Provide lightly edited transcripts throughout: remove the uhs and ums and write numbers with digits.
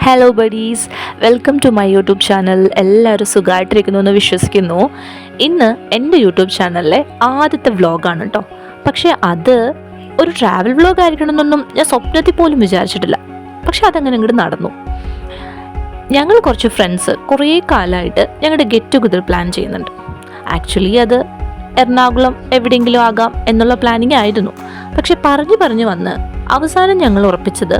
Hello buddies, welcome to my YouTube channel. എല്ലാവരും സുഖമായിട്ടിരിക്കുന്നു എന്ന് വിശ്വസിക്കുന്നു. ഇന്ന് എൻ്റെ യൂട്യൂബ് ചാനലിലെ ആദ്യത്തെ വ്ളോഗാണ് കേട്ടോ. പക്ഷേ അത് ഒരു ട്രാവൽ വ്ളോഗ് ആയിരിക്കണമെന്നൊന്നും ഞാൻ സ്വപ്നത്തിൽ പോലും വിചാരിച്ചിട്ടില്ല. പക്ഷെ അതങ്ങനെ ഇങ്ങോട്ട് നടന്നു. ഞങ്ങൾ കുറച്ച് ഫ്രണ്ട്സ് കുറേ കാലമായിട്ട് ഞങ്ങളുടെ ഗെറ്റ് ടുഗദർ പ്ലാൻ ചെയ്യുന്നുണ്ട്. ആക്ച്വലി അത് എറണാകുളം എവിടെയെങ്കിലും ആകാം എന്നുള്ള പ്ലാനിങ് ആയിരുന്നു. പക്ഷെ പറഞ്ഞു വന്ന് അവസാനം ഞങ്ങൾ ഉറപ്പിച്ചത്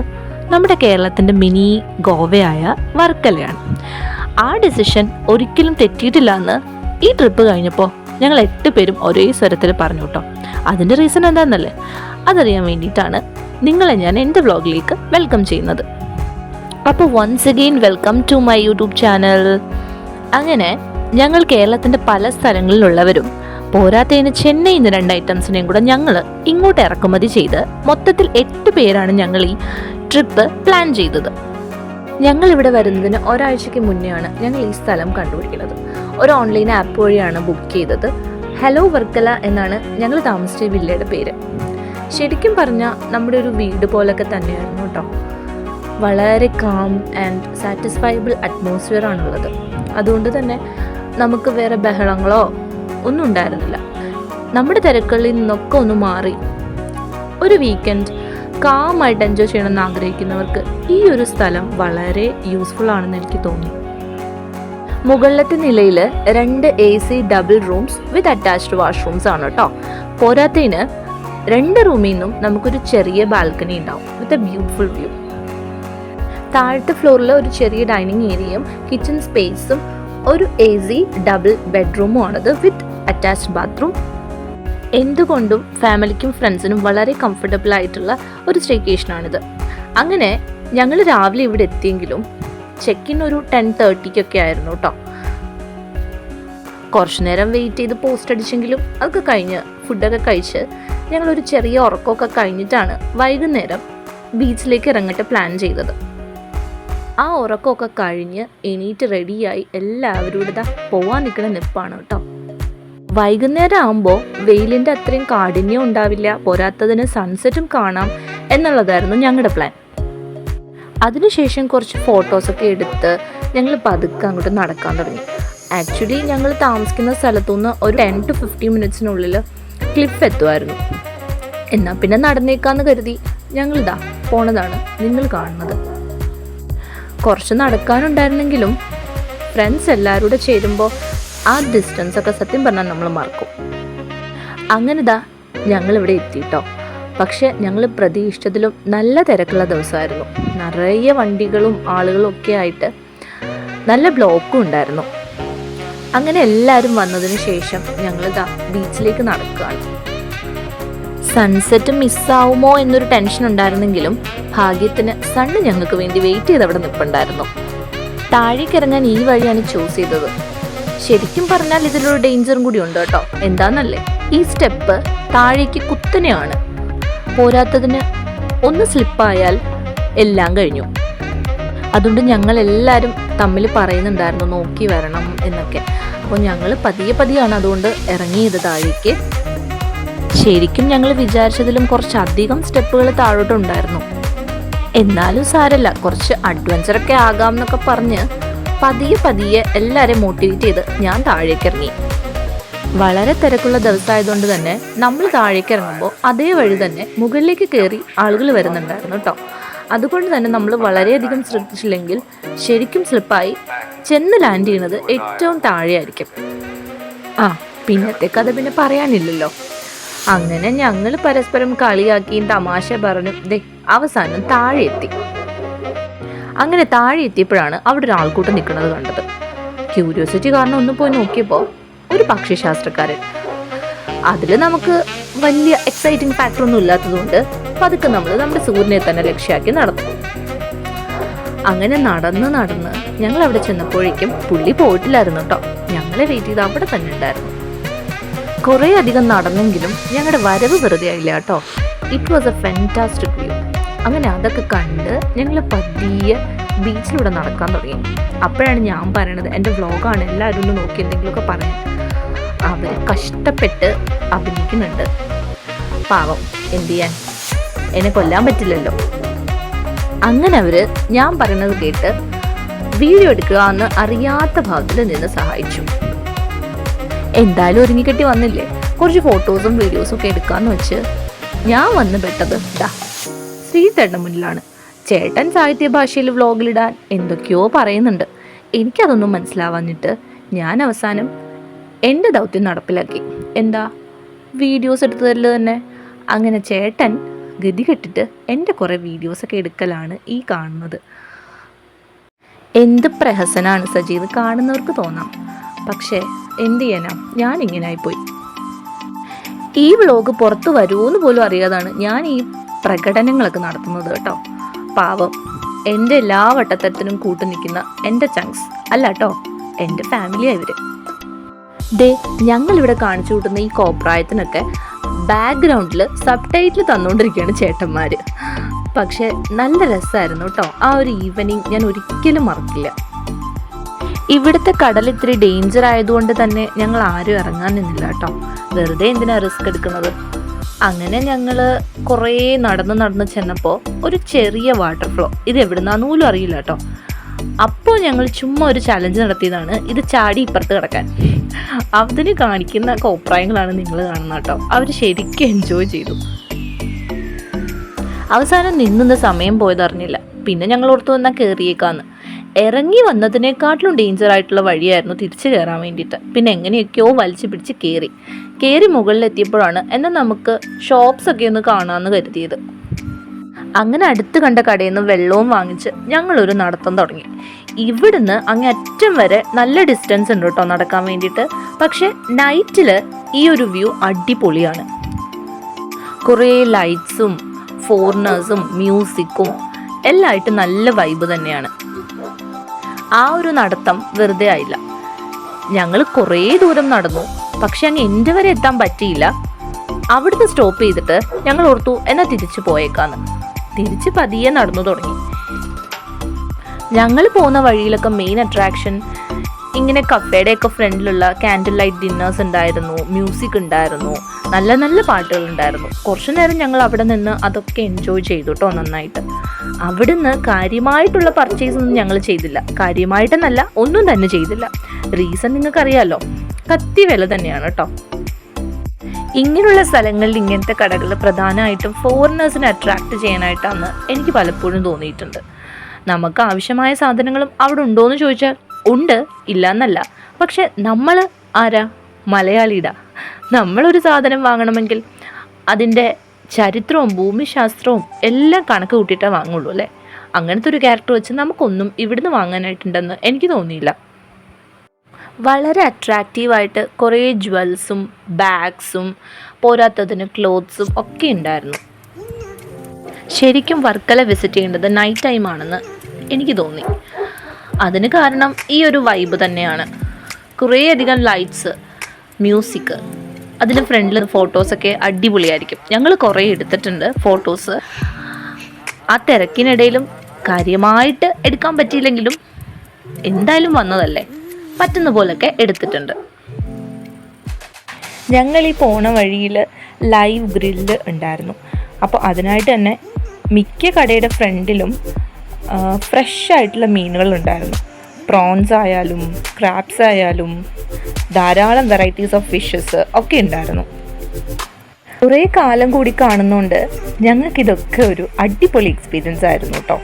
നമ്മുടെ കേരളത്തിൻ്റെ മിനി ഗോവയായ വർക്കലയാണ്. ആ ഡിസിഷൻ ഒരിക്കലും തെറ്റിയിട്ടില്ല എന്ന് ഈ ട്രിപ്പ് കഴിഞ്ഞപ്പോൾ ഞങ്ങൾ 8 പേരും ഒരേ സ്വരത്തിൽ പറഞ്ഞു കേട്ടോ. അതിൻ്റെ റീസൺ എന്താണെന്നല്ലേ, അതറിയാൻ വേണ്ടിയിട്ടാണ് നിങ്ങളെ ഞാൻ എൻ്റെ വ്ളോഗിലേക്ക് വെൽക്കം ചെയ്യുന്നത്. അപ്പോൾ once again welcome to my YouTube channel. അങ്ങനെ ഞങ്ങൾ കേരളത്തിൻ്റെ പല സ്ഥലങ്ങളിലുള്ളവരും പോരാത്തതിന് ചെന്നൈയിൽ നിന്ന് 2 ഐറ്റംസിനെയും കൂടെ ഞങ്ങൾ ഇങ്ങോട്ട് ഇറക്കുമതി ചെയ്ത് മൊത്തത്തിൽ 8 പേരാണ് ഞങ്ങൾ ഈ ട്രിപ്പ് പ്ലാൻ ചെയ്തത്. ഞങ്ങൾ ഇവിടെ വരുന്നതിന് ഒരാഴ്ചയ്ക്ക് മുന്നെയാണ് ഞങ്ങൾ ഈ സ്ഥലം കണ്ടുപിടിക്കുന്നത്. ഒരു ഓൺലൈൻ ആപ്പ് വഴിയാണ് ബുക്ക് ചെയ്തത്. ഹലോ വർക്കല എന്നാണ് ഞങ്ങൾ താമസിച്ച വില്ലയുടെ പേര്. ശരിക്കും പറഞ്ഞാൽ നമ്മുടെ ഒരു വീട് പോലൊക്കെ തന്നെയായിരുന്നു കേട്ടോ. വളരെ കാം ആൻഡ് സാറ്റിസ്ഫൈബിൾ അറ്റ്മോസ്ഫിയർ ആണുള്ളത്. അതുകൊണ്ട് തന്നെ നമുക്ക് വേറെ ബഹളങ്ങളോ ഒന്നും ഉണ്ടായിരുന്നില്ല. നമ്മുടെ തിരക്കുകളിൽ നിന്നൊക്കെ ഒന്ന് മാറി ഒരു വീക്കെൻഡ് കാമായിട്ട് എൻജോയ് ചെയ്യണമെന്ന് ആഗ്രഹിക്കുന്നവർക്ക് ഈ ഒരു സ്ഥലം വളരെ യൂസ്ഫുൾ ആണെന്ന് എനിക്ക് തോന്നി. മുകളിലത്തെ നിലയിൽ 2 AC ഡബിൾ റൂംസ് വിത്ത് അറ്റാച്ച്ഡ് വാഷ്റൂംസ് ആണ് കേട്ടോ. പോരാത്തതിന് 2 റൂമിൽ നിന്നും നമുക്കൊരു ചെറിയ ബാൽക്കണി ഉണ്ടാവും വിത്ത് എ ബ്യൂട്ടിഫുൾ വ്യൂ. താഴത്തെ ഫ്ലോറിൽ ഒരു ചെറിയ ഡൈനിങ് ഏരിയയും കിച്ചൺ സ്പേസും ഒരു AC ഡബിൾ ബെഡ്റൂമും ആണത് വിത്ത് അറ്റാച്ച്ഡ് ബാത്റൂം. എന്തുകൊണ്ടും ഫാമിലിക്കും ഫ്രണ്ട്സിനും വളരെ കംഫർട്ടബിൾ ആയിട്ടുള്ള ഒരു സ്റ്റേക്കേഷനാണിത്. അങ്ങനെ ഞങ്ങൾ രാവിലെ ഇവിടെ എത്തിയെങ്കിലും ചെക്ക് ഇൻ ഒരു 10:30 ആയിരുന്നു കേട്ടോ. കുറച്ചു നേരം വെയിറ്റ് ചെയ്ത് പോസ്റ്റ് അടിച്ചെങ്കിലും അതൊക്കെ കഴിഞ്ഞ് ഫുഡൊക്കെ കഴിച്ച് ഞങ്ങളൊരു ചെറിയ ഉറക്കമൊക്കെ കഴിഞ്ഞിട്ടാണ് വൈകുന്നേരം ബീച്ചിലേക്ക് ഇറങ്ങിയിട്ട് പ്ലാൻ ചെയ്തത്. ആ ഉറക്കമൊക്കെ കഴിഞ്ഞ് എണീറ്റ് റെഡിയായി എല്ലാവരും ഇവിടെ പോവാൻ നിൽക്കുന്ന നിപ്പാണ് കേട്ടോ. വൈകുന്നേരം ആകുമ്പോൾ വെയിലിൻ്റെ അത്രയും കാഠിന്യം ഉണ്ടാവില്ല, പോരാത്തതിന് സൺസെറ്റും കാണാം എന്നുള്ളതായിരുന്നു ഞങ്ങളുടെ പ്ലാൻ. അതിനുശേഷം കുറച്ച് ഫോട്ടോസൊക്കെ എടുത്ത് ഞങ്ങൾ പതുക്കെ അങ്ങോട്ട് നടക്കാൻ തുടങ്ങി. ആക്ച്വലി ഞങ്ങൾ താമസിക്കുന്ന സ്ഥലത്തുനിന്ന് ഒരു 10 to 15 മിനിറ്റ്സിനുള്ളിൽ ക്ലിഫ് എത്തുമായിരുന്നു. എന്നാൽ പിന്നെ നടന്നേക്കാന്ന് കരുതി ഞങ്ങളിതാ പോണതാണ് നിങ്ങൾ കാണുന്നത്. കുറച്ച് നടക്കാനുണ്ടായിരുന്നെങ്കിലും ഫ്രണ്ട്സ് എല്ലാവരും കൂടെ ചേരുമ്പോൾ ആ ഡിസ്റ്റൻസ് ഒക്കെ സത്യം പറഞ്ഞാൽ നമ്മൾ മറക്കും. അങ്ങനെ ഞങ്ങളിവിടെ എത്തിയിട്ടോ. പക്ഷെ ഞങ്ങൾ പ്രതീക്ഷിച്ചതിലും നല്ല തിരക്കുള്ള ദിവസമായിരുന്നു. നിറയെ വണ്ടികളും ആളുകളും ഒക്കെ ആയിട്ട് നല്ല ബ്ലോക്കും ഉണ്ടായിരുന്നു. അങ്ങനെ എല്ലാവരും വന്നതിന് ശേഷം ഞങ്ങൾ ബീച്ചിലേക്ക് നടക്കുകയാണ്. സൺസെറ്റ് മിസ്സാവുമോ എന്നൊരു ടെൻഷൻ ഉണ്ടായിരുന്നെങ്കിലും ഭാഗ്യത്തിന് സണ്ണ് ഞങ്ങൾക്ക് വേണ്ടി വെയിറ്റ് ചെയ്ത് അവിടെ നിൽപ്പുണ്ടായിരുന്നു. താഴേക്ക് ഇറങ്ങാൻ ഈ വഴിയാണ് ചൂസ് ചെയ്തത്. ശരിക്കും പറഞ്ഞാൽ ഇതിലൊരു ഡേഞ്ചറും കൂടി ഉണ്ട് കേട്ടോ. എന്താന്നല്ലേ, ഈ സ്റ്റെപ്പ് താഴേക്ക് കുത്തനെയാണ്. പോരാത്തതിന് ഒന്ന് സ്ലിപ്പായാൽ എല്ലാം കഴിഞ്ഞു. അതുകൊണ്ട് ഞങ്ങൾ എല്ലാവരും തമ്മിൽ പറയുന്നുണ്ടായിരുന്നു നോക്കി വരണം എന്നൊക്കെ. അപ്പോൾ ഞങ്ങൾ പതിയെയാണ് അതുകൊണ്ട് ഇറങ്ങിയത് താഴേക്ക്. ശരിക്കും ഞങ്ങൾ വിചാരിച്ചതിലും കുറച്ചധികം സ്റ്റെപ്പുകൾ താഴോട്ടുണ്ടായിരുന്നു. എന്നാലും സാരല്ല, കുറച്ച് അഡ്വഞ്ചറൊക്കെ ആകാം എന്നൊക്കെ പറഞ്ഞ് പതിയെ എല്ലാവരെയും മോട്ടിവേറ്റ് ചെയ്ത് ഞാൻ താഴേക്ക് ഇറങ്ങി. വളരെ തിരക്കുള്ള ദിവസമായതുകൊണ്ട് തന്നെ നമ്മൾ താഴേക്ക് ഇറങ്ങുമ്പോൾ അതേ വഴി തന്നെ മുകളിലേക്ക് കയറി ആളുകൾ വരുന്നുണ്ടായിരുന്നു കേട്ടോ. അതുകൊണ്ട് തന്നെ നമ്മൾ വളരെയധികം ശ്രദ്ധിച്ചില്ലെങ്കിൽ ശരിക്കും സ്ലിപ്പായി ചെന്ന് ലാൻഡ് ചെയ്യുന്നത് ഏറ്റവും താഴെയായിരിക്കും. പിന്നത്തെ കഥ പിന്നെ പറയാനില്ലല്ലോ. അങ്ങനെ ഞങ്ങൾ പരസ്പരം കളിയാക്കിയും തമാശ പറഞ്ഞു അവസാനം താഴെ എത്തി. അങ്ങനെ താഴെ എത്തിയപ്പോഴാണ് അവിടെ ഒരു ആൾക്കൂട്ടം നിൽക്കുന്നത് കണ്ടത്. ക്യൂരിയോസിറ്റി കാരണം ഒന്ന് പോയി നോക്കിയപ്പോൾ ഒരു പക്ഷിശാസ്ത്രക്കാരൻ. അതിൽ നമുക്ക് വലിയ എക്സൈറ്റിംഗ് ഫാക്ടർ ഒന്നും ഇല്ലാത്തതുകൊണ്ട് പതുക്കെ നമ്മൾ നമ്മുടെ സൂര്യനെ തന്നെ ലക്ഷ്യമാക്കി നടന്നു. അങ്ങനെ നടന്ന് ഞങ്ങൾ അവിടെ ചെന്നപ്പോഴേക്കും പുള്ളി പോയിട്ടില്ലായിരുന്നു കേട്ടോ. ഞങ്ങളെ വെയിറ്റ് ചെയ്ത് അവിടെ തന്നെ ഉണ്ടായിരുന്നു. കുറേ അധികം നടന്നെങ്കിലും ഞങ്ങളുടെ വരവ് വെറുതെ ആയില്ല കേട്ടോ. It was A fantastic view. അങ്ങനെ അതൊക്കെ കണ്ട് ഞങ്ങൾ പതിയെ ബീച്ചിലൂടെ നടക്കാൻ തുടങ്ങി. അപ്പോഴാണ് ഞാൻ പറയണത് എൻ്റെ വ്ളോഗാണ്, എല്ലാവരും ഒന്ന് നോക്കി എന്തെങ്കിലുമൊക്കെ പറയാൻ. അവർ കഷ്ടപ്പെട്ട് അഭിനയിക്കുന്നുണ്ട്. പാവം, എന്ത് ചെയ്യാൻ, എന്നെ കൊല്ലാൻ പറ്റില്ലല്ലോ. അങ്ങനെ അവർ ഞാൻ പറയുന്നത് കേട്ട് വീഡിയോ എടുക്കുക എന്ന് അറിയാത്ത ഭാഗത്തിൽ നിന്ന് സഹായിച്ചു. എന്തായാലും ഒരുങ്ങിക്കെട്ടി വന്നില്ലേ, കുറച്ച് ഫോട്ടോസും വീഡിയോസും ഒക്കെ എടുക്കാമെന്ന് വെച്ച് ഞാൻ വന്ന് പെട്ടത് ശ്രീധരൻ്റെ മുന്നിലാണ്. ചേട്ടൻ സാഹിത്യ ഭാഷയിൽ വ്ലോഗിലിടാൻ എന്തൊക്കെയോ പറയുന്നുണ്ട്. എനിക്കതൊന്നും മനസ്സിലാവാഞ്ഞിട്ട് ഞാൻ അവസാനം എൻ്റെ ദൗത്യം നടപ്പിലാക്കി. എന്താ, വീഡിയോസ് എടുത്തു തരൽ തന്നെ. അങ്ങനെ ചേട്ടൻ ഗതി കെട്ടിട്ട് എൻ്റെ കുറേ വീഡിയോസൊക്കെ എടുക്കലാണ് ഈ കാണുന്നത്. എന്ത് പ്രഹസനാണ് സജീവ്, കാണുന്നവർക്ക് തോന്നാം. പക്ഷേ എന്ത് ചെയ്യാനാ, ഞാനിങ്ങനായിപ്പോയി. ഈ വ്ലോഗ് പുറത്ത് വരുമെന്ന് പോലും അറിയാതാണ് ഞാൻ ഈ പ്രകടനങ്ങളൊക്കെ നടത്തുന്നത് കേട്ടോ. പാവം, എൻ്റെ എല്ലാ വട്ടത്തരത്തിനും കൂട്ടു നിൽക്കുന്ന എൻ്റെ ചങ്ക്സ് അല്ല കേട്ടോ, എൻ്റെ ഫാമിലിയാണ് ഇവർ. ഞങ്ങളിവിടെ കാണിച്ചു കൂട്ടുന്ന ഈ കോപ്രായത്തിനൊക്കെ ബാക്ക്ഗ്രൗണ്ടിൽ സബ് ടൈറ്റിൽ തന്നുകൊണ്ടിരിക്കുകയാണ് ചേട്ടന്മാർ. പക്ഷെ നല്ല രസമായിരുന്നു കേട്ടോ. ആ ഒരു ഈവനിങ് ഞാൻ ഒരിക്കലും മറക്കില്ല. ഇവിടുത്തെ കടൽ ഇത്തിരി ഡേഞ്ചർ ആയതുകൊണ്ട് തന്നെ ഞങ്ങൾ ആരും ഇറങ്ങാൻ നിന്നില്ല കേട്ടോ. വെറുതെ എന്തിനാ റിസ്ക് എടുക്കുന്നത്. അങ്ങനെ ഞങ്ങൾ കുറേ നടന്ന് ചെന്നപ്പോൾ ഒരു ചെറിയ വാട്ടർ ഫ്ലോ, ഇത് എവിടുന്നാന്നൂലും അറിയില്ല കേട്ടോ. അപ്പോൾ ഞങ്ങൾ ചുമ്മാ ഒരു ചലഞ്ച് നടത്തിയതാണ്, ഇത് ചാടി ഇപ്പുറത്ത് കിടക്കാൻ. അതിന് കാണിക്കുന്ന കോപ്രായങ്ങളാണ് നിങ്ങൾ കാണുന്നത് കേട്ടോ. അവർ ശരിക്കും എൻജോയ് ചെയ്തു. അവസാനം നിന്നുന്ന സമയം പോയതറിഞ്ഞില്ല. പിന്നെ ഞങ്ങൾ ഓർത്തു വന്നാൽ കയറിയേക്കാന്ന്. ഇറങ്ങി വന്നതിനേക്കാട്ടിലും ഡേഞ്ചർ ആയിട്ടുള്ള വഴിയായിരുന്നു തിരിച്ചു കയറാൻ വേണ്ടിയിട്ട്. പിന്നെ എങ്ങനെയൊക്കെയോ വലിച്ചു പിടിച്ച് കയറി മുകളിലെത്തിയപ്പോഴാണ് എന്നാൽ നമുക്ക് ഷോപ്സൊക്കെ ഒന്ന് കാണാമെന്ന് കരുതിയത്. അങ്ങനെ അടുത്ത് കണ്ട കടയിൽ നിന്ന് വെള്ളവും വാങ്ങിച്ച് ഞങ്ങളൊരു നടത്തം തുടങ്ങി. ഇവിടുന്ന് അങ്ങ് അറ്റം വരെ നല്ല ഡിസ്റ്റൻസ് ഉണ്ട് കേട്ടോ നടക്കാൻ വേണ്ടിയിട്ട്. പക്ഷെ നൈറ്റിൽ ഈ ഒരു വ്യൂ അടിപൊളിയാണ്. കുറേ ലൈറ്റ്സും ഫോറിനേഴ്സും മ്യൂസിക്കും എല്ലാമായിട്ട് നല്ല വൈബ് തന്നെയാണ്. ആ ഒരു നടത്തം വെറുതെ ആയില്ല. ഞങ്ങൾ കുറേ ദൂരം നടന്നു, പക്ഷെ അങ്ങ് എൻ്റെ വരെ എത്താൻ പറ്റിയില്ല. അവിടുന്ന് സ്റ്റോപ്പ് ചെയ്തിട്ട് ഞങ്ങൾ ഓർത്തു എന്നാൽ തിരിച്ചു പോയേക്കാന്ന്. തിരിച്ച് പതിയെ നടന്നു തുടങ്ങി. ഞങ്ങൾ പോകുന്ന വഴിയിലൊക്കെ മെയിൻ അട്രാക്ഷൻ ഇങ്ങനെ കഫേയുടെയൊക്കെ ഫ്രണ്ടിലുള്ള ക്യാൻഡിൽ ലൈറ്റ് ഡിന്നേഴ്സ് ഉണ്ടായിരുന്നു, മ്യൂസിക് ഉണ്ടായിരുന്നു, നല്ല നല്ല പാട്ടുകൾ ഉണ്ടായിരുന്നു. കുറച്ചു നേരം ഞങ്ങൾ അവിടെ നിന്ന് അതൊക്കെ എൻജോയ് ചെയ്തു കേട്ടോ നന്നായിട്ട്. അവിടുന്ന് കാര്യമായിട്ടുള്ള പർച്ചേസ് ഒന്നും ഞങ്ങൾ ചെയ്തില്ല. കാര്യമായിട്ടെന്നല്ല, ഒന്നും തന്നെ ചെയ്തില്ല. റീസൺ നിങ്ങൾക്കറിയാമല്ലോ, കത്തി വില തന്നെയാണ് കേട്ടോ. ഇങ്ങനെയുള്ള സ്ഥലങ്ങളിൽ ഇങ്ങനത്തെ കടകൾ പ്രധാനമായിട്ടും ഫോറിനേഴ്സിനെ അട്രാക്റ്റ് ചെയ്യാനായിട്ടാണ് എനിക്ക് പലപ്പോഴും തോന്നിയിട്ടുണ്ട്. നമുക്ക് ആവശ്യമായ സാധനങ്ങളും അവിടെ ഉണ്ടോയെന്ന് ചോദിച്ചാൽ ഉണ്ട്, ഇല്ല എന്നല്ല. പക്ഷെ നമ്മൾ ആരാ? മലയാളിയുടെ. നമ്മളൊരു സാധനം വാങ്ങണമെങ്കിൽ അതിൻ്റെ ചരിത്രവും ഭൂമിശാസ്ത്രവും എല്ലാം കണക്ക് കൂട്ടിയിട്ടേ വാങ്ങുള്ളൂ അല്ലേ. അങ്ങനത്തെ ഒരു ക്യാരക്ടർ വെച്ച് നമുക്കൊന്നും ഇവിടുന്ന് വാങ്ങാനായിട്ടുണ്ടെന്ന് എനിക്ക് തോന്നിയില്ല. വളരെ അട്രാക്റ്റീവായിട്ട് കുറേ ജ്വൽസും ബാഗ്സും പോരാത്തതിന് ക്ലോത്ത്സും ഒക്കെ ഉണ്ടായിരുന്നു. ശരിക്കും വർക്കല വിസിറ്റ് ചെയ്യേണ്ടത് നൈറ്റ് ടൈം ആണെന്ന് എനിക്ക് തോന്നി. അതിന് കാരണം ഈ ഒരു വൈബ് തന്നെയാണ്. കുറേയധികം ലൈറ്റ്സ്, മ്യൂസിക്, അതിന് ഫ്രണ്ടിൽ ഫോട്ടോസൊക്കെ അടിപൊളിയായിരിക്കും. ഞങ്ങൾ കുറേ എടുത്തിട്ടുണ്ട് ഫോട്ടോസ്. ആ തിരക്കിനിടയിലും കാര്യമായിട്ട് എടുക്കാൻ പറ്റിയില്ലെങ്കിലും എന്തായാലും വന്നതല്ലേ, പറ്റുന്ന പോലൊക്കെ എടുത്തിട്ടുണ്ട്. ഞങ്ങൾ ഈ പോണ വഴിയിൽ ലൈവ് ഗ്രില്ല് ഉണ്ടായിരുന്നു. അപ്പോൾ അതിനായിട്ട് തന്നെ മിക്ക കടയുടെ ഫ്രണ്ടിലും ഫ്രഷ് ആയിട്ടുള്ള മീനുകൾ ഉണ്ടായിരുന്നു. പ്രോൺസ് ആയാലും ക്രാബ്സ് ആയാലും ധാരാളം വെറൈറ്റീസ് ഓഫ് ഫിഷസ് ഒക്കെ ഉണ്ടായിരുന്നു. കുറേ കാലം കൂടി കാണുന്നതുകൊണ്ട് ഞങ്ങൾക്കിതൊക്കെ ഒരു അടിപൊളി എക്സ്പീരിയൻസ് ആയിരുന്നു കേട്ടോ.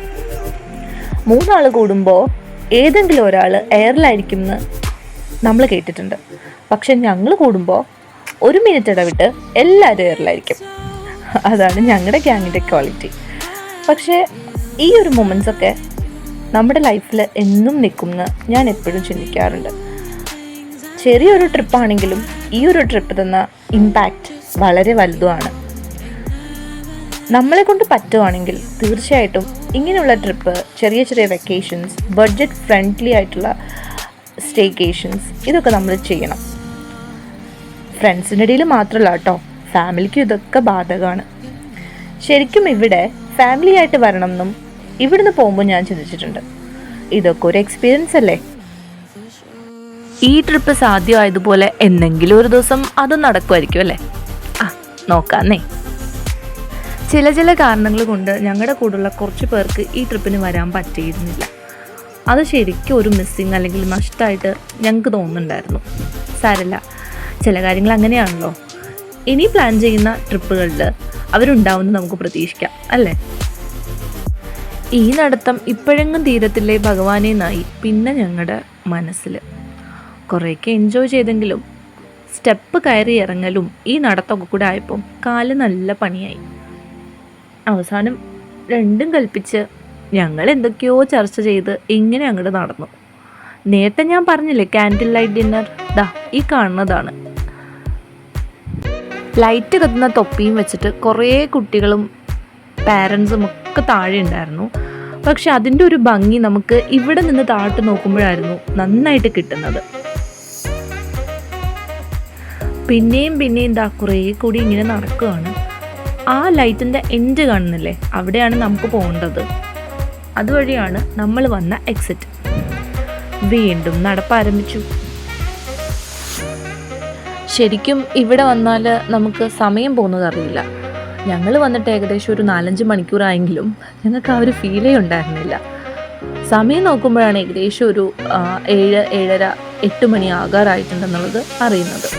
3 ആൾ കൂടുമ്പോൾ ഏതെങ്കിലും ഒരാൾ എയറിലായിരിക്കും എന്ന് നമ്മൾ കേട്ടിട്ടുണ്ട്. പക്ഷെ ഞങ്ങൾ കൂടുമ്പോൾ 1 മിനിറ്റ് ഇടവിട്ട് എല്ലാവരും എയറിലായിരിക്കും. അതാണ് ഞങ്ങളുടെ ഗ്യാങ്ങിൻ്റെ ക്വാളിറ്റി. പക്ഷേ ഈ ഒരു മൊമെൻറ്റ്സൊക്കെ നമ്മുടെ ലൈഫിൽ എന്നും നിൽക്കുമെന്ന് ഞാൻ എപ്പോഴും ചിന്തിക്കാറുണ്ട്. ചെറിയൊരു ട്രിപ്പാണെങ്കിലും ഈ ഒരു ട്രിപ്പ് തന്ന ഇമ്പാക്റ്റ് വളരെ വലുതുമാണ്. നമ്മളെ കൊണ്ട് പറ്റുവാണെങ്കിൽ തീർച്ചയായിട്ടും ഇങ്ങനെയുള്ള ട്രിപ്പ്, ചെറിയ ചെറിയ വെക്കേഷൻസ്, ബഡ്ജറ്റ് ഫ്രണ്ട്ലി ആയിട്ടുള്ള സ്റ്റേക്കേഷൻസ്, ഇതൊക്കെ നമ്മൾ ചെയ്യണം. ഫ്രണ്ട്സിൻ്റെ ഇടയിൽ മാത്രമല്ല കേട്ടോ, ഫാമിലിക്കും ഇതൊക്കെ ബാധകമാണ്. ശരിക്കും ഇവിടെ ഫാമിലി ആയിട്ട് വരണം എന്നും ഇവിടുന്ന് പോകുമ്പോൾ ഞാൻ ചിന്തിച്ചിട്ടുണ്ട്. ഇതൊക്കെ ഒരു എക്സ്പീരിയൻസ് അല്ലേ. ഈ ട്രിപ്പ് സാധ്യമായതുപോലെ എന്തെങ്കിലും ഒരു ദിവസം അത് നടക്കുമായിരിക്കും അല്ലേ. നോക്കാന്നേ. ചില കാരണങ്ങൾ കൊണ്ട് ഞങ്ങളുടെ കൂടെയുള്ള കുറച്ച് പേർക്ക് ഈ ട്രിപ്പിന് വരാൻ പറ്റിയിരുന്നില്ല. അത് ശരിക്കും ഒരു മിസ്സിങ് അല്ലെങ്കിൽ നഷ്ടമായിട്ട് ഞങ്ങൾക്ക് തോന്നുന്നുണ്ടായിരുന്നു. സാരമില്ല, ചില കാര്യങ്ങൾ അങ്ങനെയാണല്ലോ. ഇനി പ്ലാൻ ചെയ്യുന്ന ട്രിപ്പുകളിൽ അവരുണ്ടാവുമെന്ന് നമുക്ക് പ്രതീക്ഷിക്കാം, അല്ലേ? ഈ നടത്തം ഇപ്പോഴെങ്ങും തീരത്തില്ലേ ഭഗവാനെ നായി പിന്നെ ഞങ്ങളുടെ മനസ്സിൽ. കുറേയൊക്കെ എൻജോയ് ചെയ്തെങ്കിലും സ്റ്റെപ്പ് കയറി ഇറങ്ങലും ഈ നടത്തമൊക്കെ കൂടെ ആയപ്പോൾ കാല് നല്ല പണിയായി. അവസാനം രണ്ടും കൽപ്പിച്ച് ഞങ്ങൾ എന്തൊക്കെയോ ചർച്ച ചെയ്ത് ഇങ്ങനെ അങ്ങോട്ട് നടന്നു. നേരത്തെ ഞാൻ പറഞ്ഞില്ലേ ക്യാൻഡിൽ ലൈറ്റ് ഡിന്നർ, ഈ കാണുന്നതാണ്. ലൈറ്റ് കത്തുന്ന തൊപ്പിയും വെച്ചിട്ട് കുറേ കുട്ടികളും പാരൻസും ഒക്കെ താഴെ ഉണ്ടായിരുന്നു. പക്ഷെ അതിൻ്റെ ഒരു ഭംഗി നമുക്ക് ഇവിടെ നിന്ന് താഴ്ത്ത് നോക്കുമ്പോഴായിരുന്നു നന്നായിട്ട് കിട്ടുന്നത്. പിന്നെയും കുറേ കൂടി ഇങ്ങനെ നടക്കുകയാണ്. ആ ലൈറ്റിൻ്റെ എൻഡ് കാണുന്നില്ലേ, അവിടെയാണ് നമുക്ക് പോകേണ്ടത്. അതുവഴിയാണ് നമ്മൾ വന്ന എക്സിറ്റ്. വീണ്ടും നടപ്പാരംഭിച്ചു. ശരിക്കും ഇവിടെ വന്നാൽ നമുക്ക് സമയം പോകുന്നത് അറിയില്ല. ഞങ്ങൾ വന്നിട്ട് ഏകദേശം ഒരു 4-5 മണിക്കൂറായെങ്കിലും ഞങ്ങൾക്ക് ആ ഒരു ഫീലേ ഉണ്ടായിരുന്നില്ല. സമയം നോക്കുമ്പോഴാണ് ഏകദേശം ഒരു 7-7:30-8 മണി ആകാറായിട്ടുണ്ടെന്നുള്ളത് അറിയുന്നത്.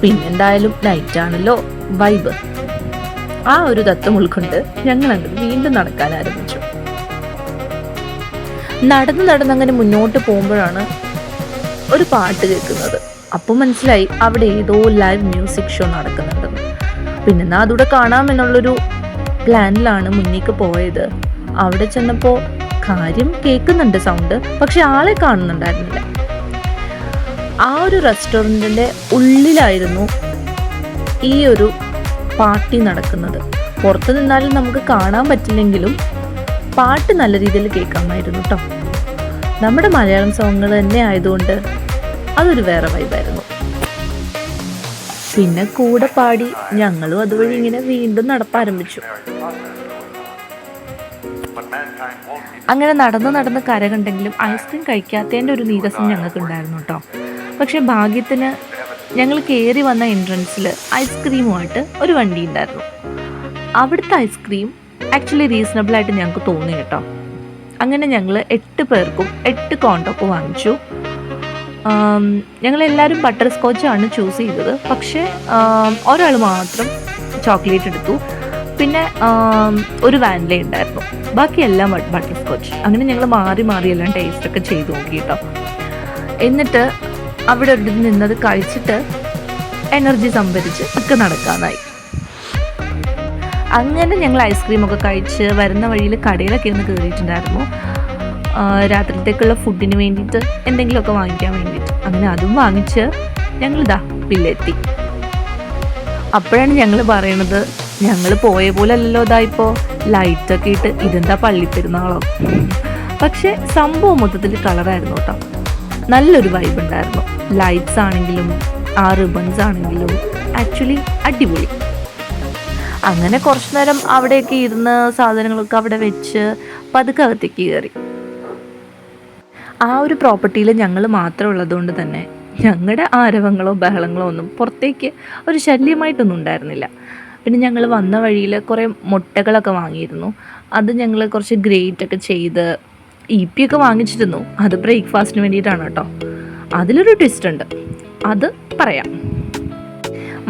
പിന്നെന്തായാലും നൈറ്റാണല്ലോ, വൈബ്. ആ ഒരു തത്വം ഉൾക്കൊണ്ട് ഞങ്ങൾ അങ്ങോട്ട് വീണ്ടും നടക്കാൻ ആരംഭിച്ചു. നടന്നങ്ങനെ മുന്നോട്ട് പോകുമ്പോഴാണ് ഒരു പാട്ട് കേൾക്കുന്നത്. അപ്പം മനസ്സിലായി അവിടെ ഏതോ ലൈവ് മ്യൂസിക് ഷോ നടക്കുന്നുണ്ടെന്ന്. പിന്നെ അതുകൂടെ കാണാമെന്നുള്ളൊരു പ്ലാനിലാണ് മുന്നേക്ക് പോയത്. അവിടെ ചെന്നപ്പോൾ കാര്യം കേൾക്കുന്നുണ്ട് സൗണ്ട്, പക്ഷെ ആളെ കാണുന്നുണ്ടായിരുന്നില്ല. ആ ഒരു റെസ്റ്റോറൻറ്റിൻ്റെ ഉള്ളിലായിരുന്നു ഈ ഒരു പാർട്ടി നടക്കുന്നത്. പുറത്ത് നിന്നാലും നമുക്ക് കാണാൻ പറ്റില്ലെങ്കിലും പാട്ട് നല്ല രീതിയിൽ കേൾക്കാമായിരുന്നു കേട്ടോ. നമ്മുടെ മലയാളം സോങ്ങുകൾ തന്നെ ആയതുകൊണ്ട് അതൊരു വേറെ വൈബായിരുന്നു. പിന്നെ കൂടെ പാടി ഞങ്ങളും അതുവഴി ഇങ്ങനെ വീണ്ടും നടപ്പാരംഭിച്ചു. അങ്ങനെ നടന്ന് കര കണ്ടെങ്കിലും ഐസ്ക്രീം കഴിക്കാത്തതിൻ്റെ ഒരു നീരസം ഞങ്ങൾക്ക് ഉണ്ടായിരുന്നു കേട്ടോ. പക്ഷെ ഭാഗ്യത്തിന് ഞങ്ങൾ കയറി വന്ന എൻട്രൻസിൽ ഐസ്ക്രീമുമായിട്ട് ഒരു വണ്ടി ഉണ്ടായിരുന്നു. അവിടുത്തെ ഐസ്ക്രീം ആക്ച്വലി റീസണബിളായിട്ട് ഞങ്ങൾക്ക് തോന്നി കേട്ടോ. അങ്ങനെ ഞങ്ങൾ 8 പേർക്കും 8 കോണ്ടോപ്പ് വാങ്ങിച്ചു. ഞങ്ങളെല്ലാവരും ബട്ടർ സ്കോച്ചാണ് ചൂസ് ചെയ്തത്. പക്ഷേ ഒരാൾ മാത്രം ചോക്ലേറ്റ് എടുത്തു. പിന്നെ ഒരു വാനില ഉണ്ടായിരുന്നു, ബാക്കിയെല്ലാം ബട്ടർ സ്കോച്ച്. അങ്ങനെ ഞങ്ങൾ മാറി എല്ലാം ടേസ്റ്റൊക്കെ ചെയ്ത് നോക്കി കേട്ടോ. എന്നിട്ട് അവിടെ ഒരു നിന്നത് കഴിച്ചിട്ട് എനർജി സംഭരിച്ച് ഒക്കെ നടക്കാനായി. അങ്ങനെ ഞങ്ങൾ ഐസ്ക്രീമൊക്കെ കഴിച്ച് വരുന്ന വഴിയിൽ കടയിലൊക്കെ ഒന്ന് കയറിയിട്ടുണ്ടായിരുന്നു, രാത്രിത്തേക്കുള്ള ഫുഡിന് വേണ്ടിയിട്ട് എന്തെങ്കിലുമൊക്കെ വാങ്ങിക്കാൻ വേണ്ടിയിട്ട്. അങ്ങനെ അതും വാങ്ങിച്ച് ഞങ്ങളിതാ ബില്ലെത്തി. അപ്പോഴാണ് ഞങ്ങൾ പറയണത്, ഞങ്ങൾ പോയ പോലെ അല്ലല്ലോ ഇപ്പോൾ ലൈറ്റൊക്കെ ഇട്ട്, ഇതെന്താ പള്ളിപ്പെരുന്നാളോ. പക്ഷെ സംഭവം മൊത്തത്തിൽ കളറായിരുന്നു കേട്ടോ. നല്ലൊരു വൈബ് ഉണ്ടായിരുന്നു. ലൈറ്റ്സ് ആണെങ്കിലും ആ റിബൺസ് ആണെങ്കിലും ആക്ച്വലി അടിപൊളി. അങ്ങനെ കുറച്ചു നേരം അവിടെയൊക്കെ ഇരുന്ന് സാധനങ്ങളൊക്കെ അവിടെ വെച്ച് പതുക്കെ അകത്തേക്ക് കയറി. ആ ഒരു പ്രോപ്പർട്ടിയിൽ ഞങ്ങൾ മാത്രം ഉള്ളതുകൊണ്ട് തന്നെ ഞങ്ങളുടെ ആരവങ്ങളോ ബഹളങ്ങളോ ഒന്നും പുറത്തേക്ക് ഒരു ശല്യമായിട്ടൊന്നും ഉണ്ടായിരുന്നില്ല. പിന്നെ ഞങ്ങൾ വന്ന വഴിയിൽ കുറേ മുട്ടകളൊക്കെ വാങ്ങിയിരുന്നു. അത് ഞങ്ങൾ കുറച്ച് ഗ്രേറ്റൊക്കെ ചെയ്ത് ഇപ്പിയൊക്കെ വാങ്ങിച്ചിരുന്നു. അത് ബ്രേക്ക്ഫാസ്റ്റിന് വേണ്ടിയിട്ടാണ് കേട്ടോ. അതിലൊരു ട്വിസ്റ്റ് ഉണ്ട്, അത് പറയാം.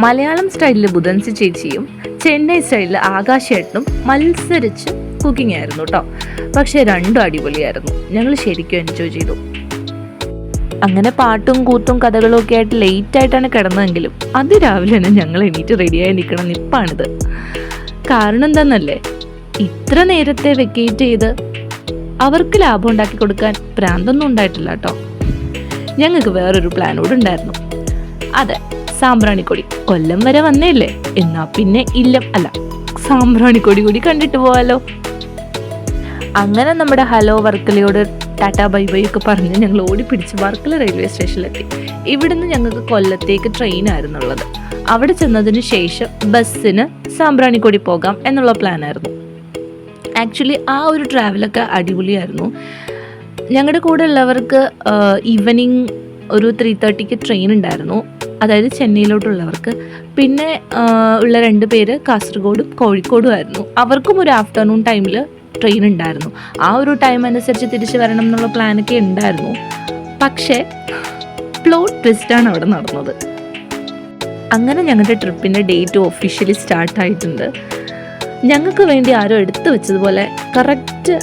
മലയാളം സ്റ്റൈലിൽ ബുധൻസി ചേച്ചിയും ചെന്നൈ സ്റ്റൈലിൽ ആകാശേട്ടനും മത്സരിച്ച് കുക്കിംഗ് ആയിരുന്നു കേട്ടോ. പക്ഷേ രണ്ടും അടിപൊളിയായിരുന്നു. ഞങ്ങൾ ശരിക്കും എൻജോയ് ചെയ്തു. അങ്ങനെ പാട്ടും കൂത്തും കഥകളും ഒക്കെ ആയിട്ട് ലേറ്റായിട്ടാണ് കിടന്നതെങ്കിലും അതിരാവിലെ തന്നെ ഞങ്ങൾ എണീറ്റ് റെഡിയായി നിൽക്കണം നിപ്പാണിത്. കാരണം എന്താണെന്നല്ലേ, ഇത്ര നേരത്തെ വെക്കേറ്റ് ചെയ്ത് അവർക്ക് ലാഭം ഉണ്ടാക്കി കൊടുക്കാൻ പ്രാന്തൊന്നും ഉണ്ടായിട്ടില്ല കേട്ടോ. ഞങ്ങൾക്ക് വേറൊരു പ്ലാനോട് ഉണ്ടായിരുന്നു. അതെ, സാമ്പ്രാണിക്കൊടി. കൊല്ലം വരെ വന്നേല്ലേ, എന്നാ പിന്നെ സാമ്പ്രാണിക്കൊടി കൂടി കണ്ടിട്ട് പോവാലോ. അങ്ങനെ നമ്മുടെ ഹലോ വർക്കലയോട് ടാറ്റാ ബൈ ബൈ ഒക്കെ പറഞ്ഞ് ഞങ്ങൾ ഓടിപ്പിടിച്ച് വർക്കല റെയിൽവേ സ്റ്റേഷനിലെത്തി. ഇവിടുന്ന് ഞങ്ങൾക്ക് കൊല്ലത്തേക്ക് ട്രെയിനായിരുന്നുള്ളത്. അവിടെ ചെന്നതിന് ശേഷം ബസ്സിന് സാമ്പ്രാണിക്കൊടി പോകാം എന്നുള്ള പ്ലാനായിരുന്നു. ആക്ച്വലി ആ ഒരു ട്രാവലൊക്കെ അടിപൊളിയായിരുന്നു. ഞങ്ങളുടെ കൂടെ ഉള്ളവർക്ക് ഈവനിങ് ഒരു 3:30 ട്രെയിൻ ഉണ്ടായിരുന്നു. അതായത് ചെന്നൈയിലോട്ടുള്ളവർക്ക്. പിന്നെ ഉള്ള 2 പേര് കാസർഗോഡും കോഴിക്കോടും ആയിരുന്നു. അവർക്കും ഒരു ആഫ്റ്റർനൂൺ ടൈമിൽ ട്രെയിൻ ഉണ്ടായിരുന്നു. ആ ഒരു ടൈം അനുസരിച്ച് തിരിച്ച് വരണം എന്നുള്ള പ്ലാനൊക്കെ ഉണ്ടായിരുന്നു. പക്ഷേ പ്ലോട്ട് ട്വിസ്റ്റാണ് അവിടെ നടന്നത്. അങ്ങനെ ഞങ്ങളുടെ ട്രിപ്പിൻ്റെ ഡേറ്റ് ഒഫീഷ്യലി സ്റ്റാർട്ടായിട്ടുണ്ട്. ഞങ്ങൾക്ക് വേണ്ടി ആരോ എടുത്തു വെച്ചതുപോലെ കറക്റ്റ്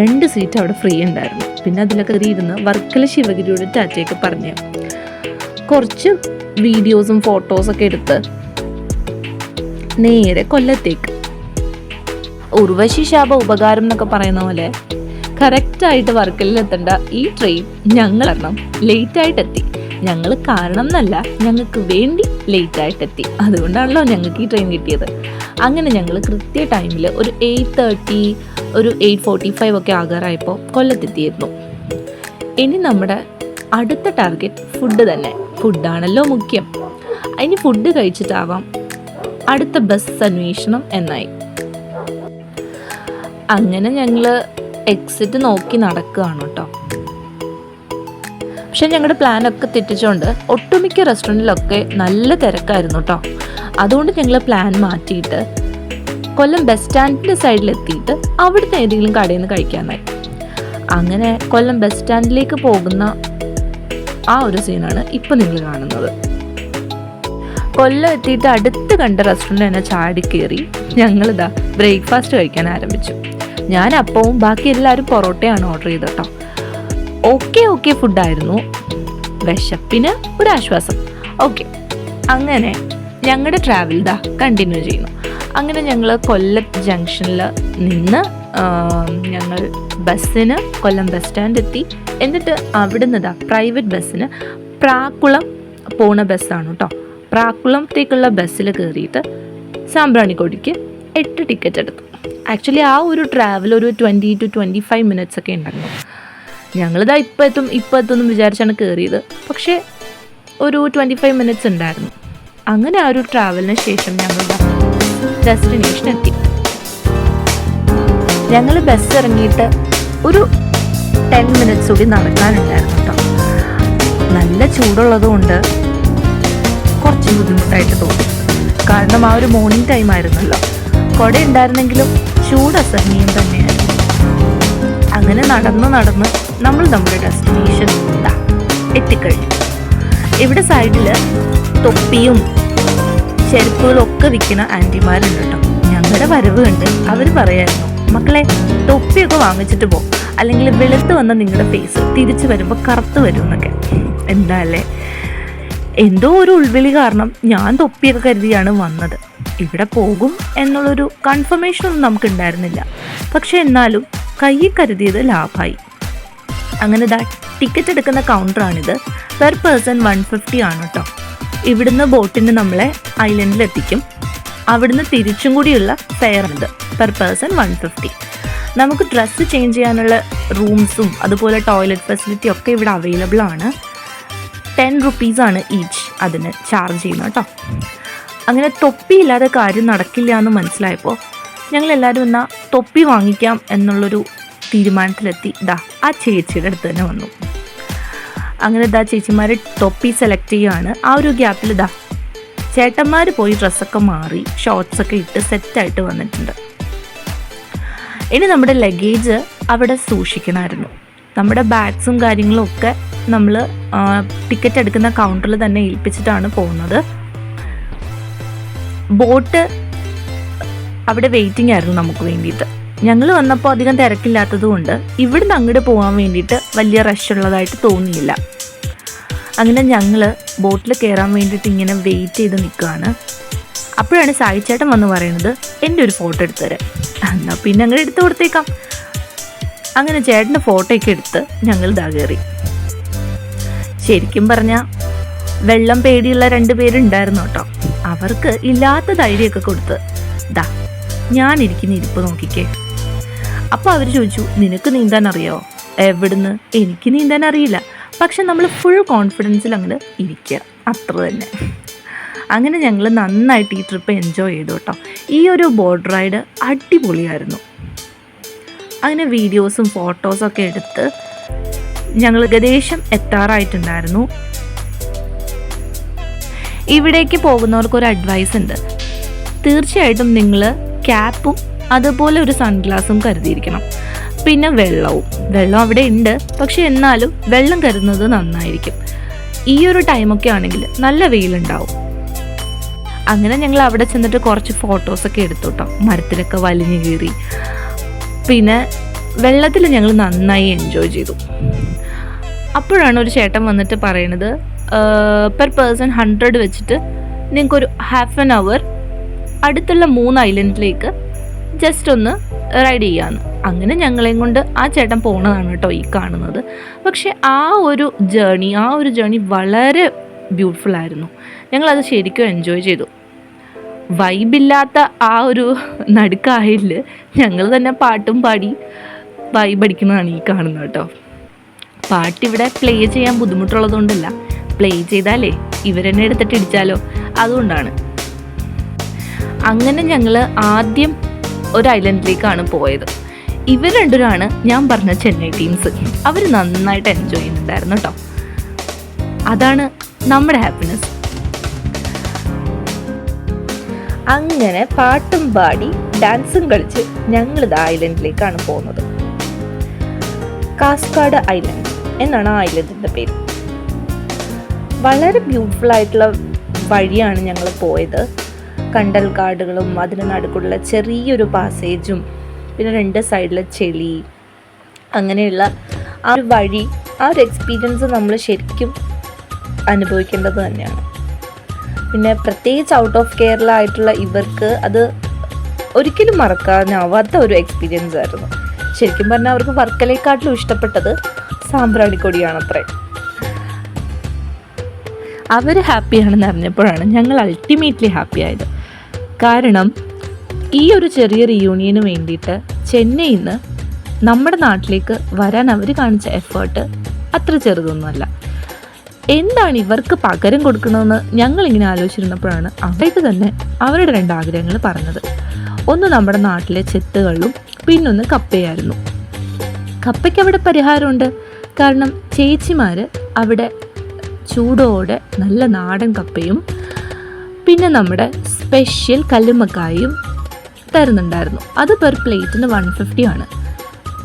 2 സീറ്റ് അവിടെ ഫ്രീ ഉണ്ടായിരുന്നു. പിന്നെ അതിലൊക്കെ ഇരുന്ന് വർക്കല ശിവഗിരിയുടെ ടാറ്റയൊക്കെ പറഞ്ഞ് കുറച്ച് വീഡിയോസും ഫോട്ടോസൊക്കെ എടുത്ത് നേരെ കൊല്ലത്തേക്ക്. ഉർവശി ശാപ ഉപകാരം എന്നൊക്കെ പറയുന്ന പോലെ കറക്റ്റായിട്ട് വർക്കലിലെത്തേണ്ട ഈ ട്രെയിൻ ഞങ്ങളെണ്ണം ലേറ്റായിട്ടെത്തി. ഞങ്ങൾ കാരണം എന്നല്ല, ഞങ്ങൾക്ക് വേണ്ടി ലേറ്റായിട്ടെത്തി. അതുകൊണ്ടാണല്ലോ ഞങ്ങൾക്ക് ഈ ട്രെയിൻ കിട്ടിയത്. അങ്ങനെ ഞങ്ങൾ കൃത്യ ടൈമിൽ ഒരു 8:30 ഒരു 8:45 ഒക്കെ ആകാറായപ്പോൾ കൊല്ലത്തെത്തിയിരുന്നു. ഇനി നമ്മുടെ അടുത്ത ടാർഗറ്റ് ഫുഡ് തന്നെ. ഫുഡാണല്ലോ മുഖ്യം. ഇനി ഫുഡ് കഴിച്ചിട്ടാവാം അടുത്ത ബസ് അന്വേഷണം എന്നായി. അങ്ങനെ ഞങ്ങൾ എക്സിറ്റ് നോക്കി നടക്കുകയാണ് കേട്ടോ. പക്ഷെ ഞങ്ങളുടെ പ്ലാനൊക്കെ തെറ്റിച്ചുകൊണ്ട് ഒട്ടുമിക്ക റെസ്റ്റോറൻറ്റിലൊക്കെ നല്ല തിരക്കായിരുന്നു കേട്ടോ. അതുകൊണ്ട് ഞങ്ങൾ പ്ലാൻ മാറ്റിയിട്ട് കൊല്ലം ബസ് സ്റ്റാൻഡിൻ്റെ സൈഡിലെത്തിയിട്ട് അവിടുത്തെ ഏതെങ്കിലും കടയിൽ നിന്ന് കഴിക്കാനായി. അങ്ങനെ കൊല്ലം ബസ് സ്റ്റാൻഡിലേക്ക് പോകുന്ന ആ ഒരു സീനാണ് ഇപ്പം നിങ്ങൾ കാണുന്നത്. കൊല്ലം എത്തിയിട്ട് അടുത്ത് കണ്ട റെസ്റ്റോറൻറ്റ് തന്നെ ചാടി കയറി ഞങ്ങളിതാ ബ്രേക്ക്ഫാസ്റ്റ് കഴിക്കാൻ ആരംഭിച്ചു. ഞാൻ അപ്പവും ബാക്കി എല്ലാവരും പൊറോട്ടയാണ് ഓർഡർ ചെയ്തത് കേട്ടോ. ഓക്കെ ഫുഡായിരുന്നു. വിശപ്പിന് ഒരാശ്വാസം. ഓക്കെ, അങ്ങനെ ഞങ്ങളുടെ ട്രാവൽ കണ്ടിന്യൂ ചെയ്യുന്നു. അങ്ങനെ ഞങ്ങൾ കൊല്ലം ജംഗ്ഷനിൽ നിന്ന് ഞങ്ങൾ ബസ്സിന് കൊല്ലം ബസ് സ്റ്റാൻഡ് എത്തി. എന്നിട്ട് അവിടുന്ന് പ്രൈവറ്റ് ബസ്സിന് പ്രാക്കുളം പോണ ബസ്സാണ് കേട്ടോ. പ്രാക്കുളത്തേക്കുള്ള ബസ്സിൽ കയറിയിട്ട് സാമ്പ്രാണിക്കൊടിക്ക് 8 ടിക്കറ്റ് എടുത്തു. ആക്ച്വലി ആ ഒരു ട്രാവൽ ഒരു 20 to 25 മിനിറ്റ്സ് ഒക്കെ ഉണ്ടായിരുന്നു. ഞങ്ങളിതാ ഇപ്പം എത്തുമെന്ന് വിചാരിച്ചാണ് കയറിയത്. പക്ഷേ ഒരു 25 മിനിറ്റ്സ് ഉണ്ടായിരുന്നു. അങ്ങനെ ആ ഒരു ട്രാവലിന് ശേഷം ഞങ്ങൾ ഡെസ്റ്റിനേഷൻ എത്തി. ഞങ്ങൾ ബസ് ഇറങ്ങിയിട്ട് ഒരു 10 മിനിറ്റ്സ് കൂടി നടക്കാനുണ്ടായിരുന്നു കേട്ടോ. നല്ല ചൂടുള്ളത് കൊണ്ട് കുറച്ച് ബുദ്ധിമുട്ടായിട്ട് തോന്നി. കാരണം ആ ഒരു മോർണിംഗ് ടൈം ആയിരുന്നല്ലോ. കുട ഉണ്ടായിരുന്നെങ്കിലും ചൂട് അസഹനീയം തന്നെയായിരുന്നു. അങ്ങനെ നടന്ന് നമ്മൾ നമ്മുടെ ഡെസ്റ്റിനേഷൻ എത്തിക്കഴിഞ്ഞു. ഇവിടെ സൈഡിൽ തൊപ്പിയും ചെരുപ്പുകളും ഒക്കെ വിൽക്കുന്ന ആൻറ്റിമാരുണ്ട് കേട്ടോ. ഞങ്ങളുടെ വരവ് കണ്ട് അവർ പറയായിരുന്നു, മക്കളെ തൊപ്പിയൊക്കെ വാങ്ങിച്ചിട്ട് പോകും, അല്ലെങ്കിൽ വെളുത്ത് വന്ന നിങ്ങളുടെ ഫേസ് തിരിച്ചു വരുമ്പോൾ കറുത്ത് വരും എന്നൊക്കെ. എന്താ അല്ലേ, എന്തോ ഒരു ഉൾവിളി കാരണം ഞാൻ തൊപ്പിയൊക്കെ കരുതിയാണ് വന്നത്. ഇവിടെ പോകും എന്നുള്ളൊരു കൺഫർമേഷനൊന്നും നമുക്കുണ്ടായിരുന്നില്ല. പക്ഷെ എന്നാലും കയ്യിൽ കരുതിയത് ലാഭമായി. അങ്ങനെ ടിക്കറ്റ് എടുക്കുന്ന കൗണ്ടറാണിത്. പെർ പേഴ്സൺ 150 ആണ് കേട്ടോ. ഇവിടുന്ന് ബോട്ടിന് നമ്മളെ ഐലൻഡിലെത്തിക്കും. അവിടുന്ന് തിരിച്ചും കൂടിയുള്ള ഫെയറാണിത്. Per person 150. നമുക്ക് ഡ്രസ്സ് ചേഞ്ച് ചെയ്യാനുള്ള റൂംസും അതുപോലെ ടോയ്ലറ്റ് ഫെസിലിറ്റി ഒക്കെ ഇവിടെ അവൈലബിൾ ആണ്. 10 റുപ്പീസാണ് ഈച്ച് അതിന് ചാർജ് ചെയ്യുന്നത് കേട്ടോ. അങ്ങനെ തൊപ്പി ഇല്ലാതെ കാര്യം നടക്കില്ല എന്ന് മനസ്സിലായപ്പോൾ ഞങ്ങളെല്ലാവരും എന്നാൽ തൊപ്പി വാങ്ങിക്കാം എന്നുള്ളൊരു തീരുമാനത്തിലെത്തി. ആ ചേച്ചിയുടെ അടുത്ത് തന്നെ വന്നു. അങ്ങനെ ചേച്ചിമാർ തൊപ്പി സെലക്ട് ചെയ്യുകയാണ്. ആ ഒരു ഗ്യാപ്പിൽ ചേട്ടന്മാർ പോയി ഡ്രസ്സൊക്കെ മാറി ഷോർട്സൊക്കെ ഇട്ട് സെറ്റായിട്ട് വന്നിട്ടുണ്ട്. ഇനി നമ്മുടെ ലഗേജ് അവിടെ സൂക്ഷിക്കണമായിരുന്നു. നമ്മുടെ ബാഗ്സും കാര്യങ്ങളും ഒക്കെ നമ്മൾ ടിക്കറ്റ് എടുക്കുന്ന കൗണ്ടറിൽ തന്നെ ഏൽപ്പിച്ചിട്ടാണ് പോകുന്നത്. ബോട്ട് അവിടെ വെയിറ്റിംഗ് ആയിരുന്നു നമുക്ക് വേണ്ടിയിട്ട്. ഞങ്ങൾ വന്നപ്പോൾ അധികം തിരക്കില്ലാത്തത് കൊണ്ട് ഇവിടുന്ന് അങ്ങോട്ട് പോകാൻ വേണ്ടിയിട്ട് വലിയ റഷ് ഉള്ളതായിട്ട് തോന്നിയില്ല. അങ്ങനെ ഞങ്ങൾ ബോട്ടിൽ കയറാൻ വേണ്ടിയിട്ട് ഇങ്ങനെ വെയിറ്റ് ചെയ്ത് നിൽക്കുകയാണ്. അപ്പോഴാണ് സായിച്ചേട്ടൻ വന്ന് പറയുന്നത്, എൻ്റെ ഒരു ഫോട്ടോ എടുത്തു തരാം. എന്നാൽ പിന്നെ അങ്ങനെ എടുത്തു കൊടുത്തേക്കാം. അങ്ങനെ ചേട്ടൻ്റെ ഫോട്ടോയൊക്കെ എടുത്ത് ഞങ്ങൾ കയറി. ശരിക്കും പറഞ്ഞാൽ വെള്ളം പേടിയുള്ള 2 പേരുണ്ടായിരുന്നു കേട്ടോ. അവർക്ക് ഇല്ലാത്ത ധൈര്യമൊക്കെ കൊടുത്ത് ഞാനിരിക്കുന്ന ഇരിപ്പ് നോക്കിക്കേ. അപ്പോൾ അവർ ചോദിച്ചു, നിനക്ക് നീന്താൻ അറിയാമോ? എവിടുന്ന്? എനിക്ക് നീന്താൻ അറിയില്ല, പക്ഷെ നമ്മൾ ഫുൾ കോൺഫിഡൻസിൽ അങ്ങോട്ട് ഇരിക്കുക, അത്ര തന്നെ. അങ്ങനെ ഞങ്ങൾ നന്നായിട്ട് ഈ ട്രിപ്പ് എൻജോയ് ചെയ്തു കേട്ടോ. ഈ ഒരു ബോട്ട് റൈഡ് അടിപൊളിയായിരുന്നു. അങ്ങനെ വീഡിയോസും ഫോട്ടോസൊക്കെ എടുത്ത് ഞങ്ങൾ ഏകദേശം എത്താറായിട്ടുണ്ടായിരുന്നു. ഇവിടേക്ക് പോകുന്നവർക്ക് ഒരു അഡ്വൈസ് ഉണ്ട്. തീർച്ചയായിട്ടും നിങ്ങൾ ക്യാപ്പും അതുപോലെ ഒരു സൺഗ്ലാസും കരുതിയിരിക്കണം. പിന്നെ വെള്ളം അവിടെ ഉണ്ട്, പക്ഷെ എന്നാലും വെള്ളം കരുതുന്നത് നന്നായിരിക്കും. ഈ ഒരു ടൈമൊക്കെ ആണെങ്കിൽ നല്ല വെയിലുണ്ടാവും. അങ്ങനെ ഞങ്ങൾ അവിടെ ചെന്നിട്ട് കുറച്ച് ഫോട്ടോസൊക്കെ എടുത്തു കേട്ടോ. മരത്തിലൊക്കെ വലിഞ്ഞു കയറി, പിന്നെ വെള്ളത്തിൽ ഞങ്ങൾ നന്നായി എൻജോയ് ചെയ്തു. അപ്പോഴാണ് ഒരു ചേട്ടൻ വന്നിട്ട് പറയണത്, പെർ പേഴ്സൺ 100 വെച്ചിട്ട് നിങ്ങൾക്കൊരു ഹാഫ് ആൻ അവർ അടുത്തുള്ള 3 ഐലൻഡിലേക്ക് ജസ്റ്റ് ഒന്ന് റൈഡ് ചെയ്യാമെന്ന്. അങ്ങനെ ഞങ്ങളെയും കൊണ്ട് ആ ചേട്ടൻ പോണതാണ് കേട്ടോ ഈ കാണുന്നത്. പക്ഷെ ആ ഒരു ജേണി വളരെ ബ്യൂട്ടിഫുൾ ആയിരുന്നു. ഞങ്ങളത് ശരിക്കും എൻജോയ് ചെയ്തു. വൈബില്ലാത്ത ആ ഒരു നടുക്കായതിൽ ഞങ്ങൾ തന്നെ പാട്ടും പാടി വൈബടിക്കുന്നതാണ് ഈ കാണുന്നത് കേട്ടോ. പാട്ടിവിടെ പ്ലേ ചെയ്യാൻ ബുദ്ധിമുട്ടുള്ളതുകൊണ്ടല്ല, പ്ലേ ചെയ്താലേ ഇവരെന്നെ എടുത്തിട്ട് ഇടിച്ചാലോ, അതുകൊണ്ടാണ്. അങ്ങനെ ഞങ്ങൾ ആദ്യം ഒരു ഐലൻഡിലേക്കാണ് പോയത്. ഇവർ രണ്ടുപേരാണ് ഞാൻ പറഞ്ഞ ചെന്നൈ ടീംസ്. അവർ നന്നായിട്ട് എൻജോയ് ചെയ്യുന്നുണ്ടായിരുന്നു കേട്ടോ. അതാണ് നമ്മുടെ ഹാപ്പിനെസ്. അങ്ങനെ പാട്ടും പാടി ഡാൻസും കളിച്ച് ഞങ്ങളിത് ഐലൻഡിലേക്കാണ് പോകുന്നത്. കാസ്കാഡ് ഐലൻഡ് എന്നാണ് ആ ഐലൻഡിൻ്റെ പേര്. വളരെ ബ്യൂട്ടിഫുൾ ആയിട്ടുള്ള വഴിയാണ് ഞങ്ങൾ പോയത്. കണ്ടൽ കാടുകളും അതിന് നടുക്കുള്ള ചെറിയൊരു പാസേജും പിന്നെ 2 സൈഡിലെ ചെളി, അങ്ങനെയുള്ള ആ ഒരു വഴി, ആ ഒരു എക്സ്പീരിയൻസ് നമ്മൾ ശരിക്കും അനുഭവിക്കേണ്ടത് തന്നെയാണ്. പിന്നെ പ്രത്യേകിച്ച് ഔട്ട് ഓഫ് കേരള ആയിട്ടുള്ള ഇവർക്ക് അത് ഒരിക്കലും മറക്കാനാവാത്ത ഒരു എക്സ്പീരിയൻസ് ആയിരുന്നു. ശരിക്കും പറഞ്ഞാൽ അവർക്ക് വർക്കലയെക്കാട്ടിലും ഇഷ്ടപ്പെട്ടത് സാമ്പ്രാണിക്കൊടിയാണത്രേ. അവർ ഹാപ്പിയാണെന്ന് അറിഞ്ഞപ്പോഴാണ് ഞങ്ങൾ അൾട്ടിമേറ്റ്ലി ഹാപ്പി ആയത്. കാരണം ഈ ഒരു ചെറിയ റിയൂണിയന് വേണ്ടിയിട്ട് ചെന്നൈയിൽ നിന്ന് നമ്മുടെ നാട്ടിലേക്ക് വരാൻ അവർ കാണിച്ച എഫേർട്ട് അത്ര ചെറുതൊന്നുമല്ല. എന്താണ് ഇവർക്ക് പകരം കൊടുക്കണമെന്ന് ഞങ്ങളിങ്ങനെ ആലോചിച്ചിരുന്നപ്പോഴാണ് അവർക്ക് തന്നെ അവരുടെ 2 ആഗ്രഹങ്ങൾ പറഞ്ഞത്. ഒന്ന് നമ്മുടെ നാട്ടിലെ ചെത്തുകളും പിന്നൊന്ന് കപ്പയായിരുന്നു. കപ്പയ്ക്ക് അവിടെ പരിഹാരമുണ്ട്. കാരണം ചേച്ചിമാർ അവിടെ ചൂടോടെ നല്ല നാടൻ കപ്പയും പിന്നെ നമ്മുടെ സ്പെഷ്യൽ കല്ലുമ്മക്കായും തരുന്നുണ്ടായിരുന്നു. അത് പെർ പ്ലേറ്റിന് 150 ആണ്.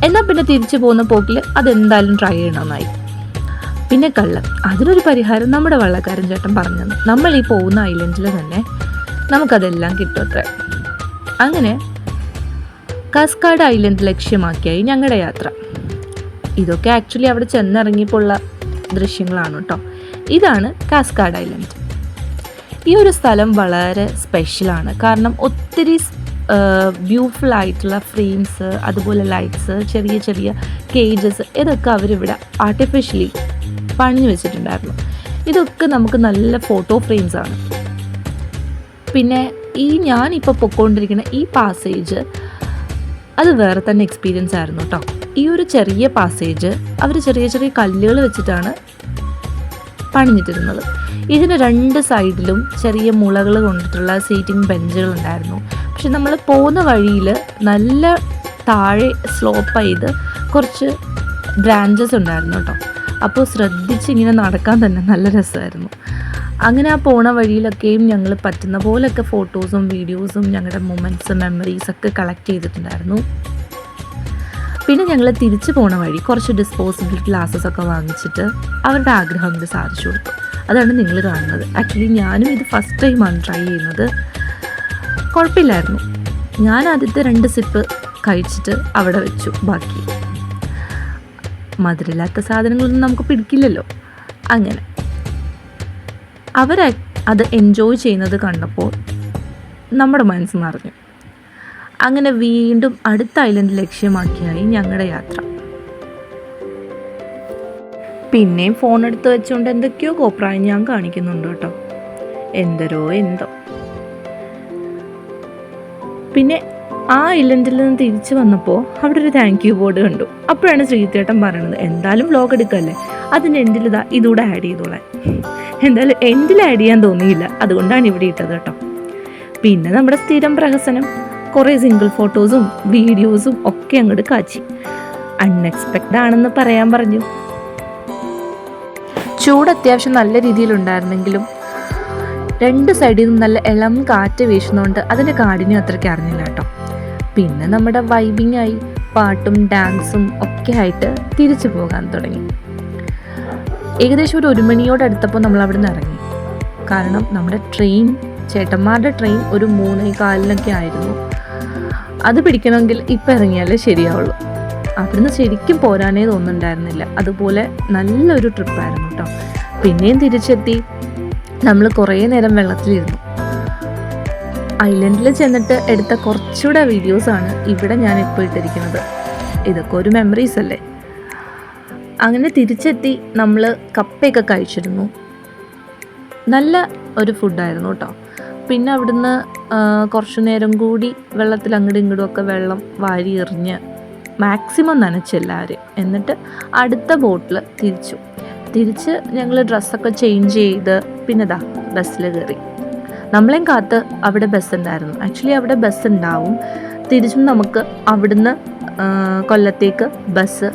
എന്നാൽ പിന്നെ തിരിച്ചു പോകുന്ന പോക്കിൽ അതെന്തായാലും ട്രൈ ചെയ്യണമെന്നായി. പിന്നെ കള്ളം, അതിനൊരു പരിഹാരം നമ്മുടെ വള്ളക്കാരൻ ചേട്ടൻ പറഞ്ഞു തന്നു. നമ്മൾ ഈ പോകുന്ന ഐലൻഡിൽ തന്നെ നമുക്കതെല്ലാം കിട്ടും അത്ര. അങ്ങനെ കാസ്കാഡ് ഐലൻഡ് ലക്ഷ്യമാക്കിയായി ഞങ്ങളുടെ യാത്ര. ഇതൊക്കെ ആക്ച്വലി അവിടെ ചെന്നിറങ്ങിയപ്പോൾ ഉള്ള ദൃശ്യങ്ങളാണ് കേട്ടോ. ഇതാണ് കാസ്കാഡ് ഐലൻഡ്. ഈ ഒരു സ്ഥലം വളരെ സ്പെഷ്യലാണ്. കാരണം ഒത്തിരി ബ്യൂട്ടിഫുൾ ആയിട്ടുള്ള ഫ്രെയിംസ്, അതുപോലെ ലൈറ്റ്സ്, ചെറിയ ചെറിയ കേജസ്, ഇതൊക്കെ അവരിവിടെ ആർട്ടിഫിഷ്യലി പണിഞ്ഞു വെച്ചിട്ടുണ്ടായിരുന്നു. ഇതൊക്കെ നമുക്ക് നല്ല ഫോട്ടോ ഫ്രെയിംസാണ്. പിന്നെ ഞാനിപ്പോൾ പൊയ്ക്കൊണ്ടിരിക്കുന്ന ഈ പാസേജ് അത് വേറെ തന്നെ എക്സ്പീരിയൻസ് ആയിരുന്നു കേട്ടോ. ഈ ഒരു ചെറിയ പാസേജ് അവർ ചെറിയ ചെറിയ കല്ലുകൾ വെച്ചിട്ടാണ് പണിഞ്ഞിട്ടിരുന്നത്. ഇതിന് 2 സൈഡിലും ചെറിയ മുളകൾ കൊണ്ടിട്ടുള്ള സീറ്റിംഗ് ബെഞ്ചുകൾ ഉണ്ടായിരുന്നു. പക്ഷെ നമ്മൾ പോകുന്ന വഴിയിൽ നല്ല താഴെ സ്ലോപ്പ് ചെയ്ത് കുറച്ച് ബ്രാഞ്ചസ് ഉണ്ടായിരുന്നു കേട്ടോ. അപ്പോൾ ശ്രദ്ധിച്ച് ഇങ്ങനെ നടക്കാൻ തന്നെ നല്ല രസമായിരുന്നു. അങ്ങനെ ആ പോണ വഴിയിലൊക്കെയും ഞങ്ങൾ പറ്റുന്ന പോലെയൊക്കെ ഫോട്ടോസും വീഡിയോസും ഞങ്ങളുടെ മൊമെൻറ്റ്സും മെമ്മറീസൊക്കെ കളക്ട് ചെയ്തിട്ടുണ്ടായിരുന്നു. പിന്നെ ഞങ്ങൾ തിരിച്ചു പോണ വഴി കുറച്ച് ഡിസ്പോസിബിൾ ഗ്ലാസ്സസൊക്കെ വാങ്ങിച്ചിട്ട് അവരുടെ ആഗ്രഹം ഇത് സാധിച്ചു കൊടുത്തു. അതാണ് നിങ്ങൾ കാണുന്നത്. ആക്ച്വലി ഞാനും ഇത് ഫസ്റ്റ് ടൈമാണ് ട്രൈ ചെയ്യുന്നത്. കുഴപ്പമില്ലായിരുന്നു. ഞാൻ ആദ്യത്തെ 2 സിപ്പ് കഴിച്ചിട്ട് അവിടെ വെച്ചു. ബാക്കി മധുരമില്ലാത്ത സാധനങ്ങളൊന്നും നമുക്ക് പിടിക്കില്ലല്ലോ. അങ്ങനെ അത് എൻജോയ് ചെയ്യുന്നത് കണ്ടപ്പോൾ നമ്മുടെ മനസ്സ് നിറഞ്ഞു. അങ്ങനെ വീണ്ടും അടുത്ത ഐലൻഡ് ലക്ഷ്യമാക്കിയായി ഞങ്ങളുടെ യാത്ര. പിന്നെയും ഫോൺ എടുത്ത് വെച്ചുകൊണ്ട് എന്തൊക്കെയോ കോപ്രായം ഞാൻ കാണിക്കുന്നുണ്ട് കേട്ടോ. എന്തോ. പിന്നെ ആ ഐലൻഡിൽ നിന്ന് തിരിച്ചു വന്നപ്പോൾ അവിടെ ഒരു താങ്ക് യു ബോർഡ് കണ്ടു. അപ്പോഴാണ് ശ്രീചേട്ടൻ പറയണത്, എന്തായാലും വ്ലോഗ് എടുക്കല്ലേ, അതിൻ്റെ എൻഡിൽ ഇതൂടെ ആഡ് ചെയ്തോളാൻ. എന്തായാലും എൻഡിൽ ആഡ് ചെയ്യാൻ തോന്നിയില്ല, അതുകൊണ്ടാണ് ഇവിടെ ഇട്ടത് കേട്ടോ. പിന്നെ നമ്മുടെ സ്ഥിരം പ്രഹസനം, കുറേ സിംഗിൾ ഫോട്ടോസും വീഡിയോസും ഒക്കെ അങ്ങോട്ട് കാച്ചി. അൺഎക്സ്പെക്റ്റഡ് ആണെന്ന് പറയാൻ പറഞ്ഞു. ചൂട് അത്യാവശ്യം നല്ല രീതിയിലുണ്ടായിരുന്നെങ്കിലും രണ്ട് സൈഡിൽ നിന്നും നല്ല ഇളം കാറ്റ് വീശുന്നതുകൊണ്ട് അതിൻ്റെ കാഠിന്യം അത്രയ്ക്ക് അറിഞ്ഞില്ല കേട്ടോ. പിന്നെ നമ്മുടെ വൈബിങ് ആയി, പാട്ടും ഡാൻസും ഒക്കെ ആയിട്ട് തിരിച്ചു പോകാൻ തുടങ്ങി. ഏകദേശം ഒരു 1 മണിയോടടുത്തപ്പോൾ നമ്മൾ അവിടെ നിന്ന് ഇറങ്ങി. കാരണം നമ്മുടെ ട്രെയിൻ, ചേട്ടന്മാരുടെ ട്രെയിൻ ഒരു 3:15 ആയിരുന്നു. അത് പിടിക്കണമെങ്കിൽ ഇപ്പം ഇറങ്ങിയാലേ ശരിയാവുള്ളൂ. അവിടുന്ന് ശരിക്കും പോരാനേ തോന്നുന്നുണ്ടായിരുന്നില്ല. അതുപോലെ നല്ലൊരു ട്രിപ്പായിരുന്നു കേട്ടോ. പിന്നെയും തിരിച്ചെത്തി. നമ്മൾ കുറേ നേരം വെള്ളത്തിലിരുന്നു. ഐലൻഡിൽ ചെന്നിട്ട് എടുത്ത കുറച്ചുകൂടെ വീഡിയോസാണ് ഇവിടെ ഞാൻ ഇപ്പോൾ ഇട്ടിരിക്കുന്നത്. ഇതൊക്കെ ഒരു മെമ്മറീസ് അല്ലേ. അങ്ങനെ തിരിച്ചെത്തി നമ്മൾ കപ്പയൊക്കെ കഴിച്ചിരുന്നു. നല്ല ഒരു ഫുഡായിരുന്നു കേട്ടോ. പിന്നെ അവിടുന്ന് കുറച്ചു നേരം കൂടി വെള്ളത്തിൽ അങ്ങോട്ടും ഇങ്ങോട്ടും ഒക്കെ വെള്ളം വാരി എറിഞ്ഞ് മാക്സിമം നനച്ചെല്ലാവരും. എന്നിട്ട് അടുത്ത ബോട്ടിൽ തിരിച്ച് ഞങ്ങൾ ഡ്രസ്സൊക്കെ ചേഞ്ച് ചെയ്ത് പിന്നെ ബസ്സിൽ കയറി. നമ്മളെയും കാത്ത് അവിടെ ബസ് ഉണ്ടായിരുന്നു. ആക്ച്വലി അവിടെ ബസ് ഉണ്ടാവും. തിരിച്ചും നമുക്ക് അവിടുന്ന് കൊല്ലത്തേക്ക് ബസ്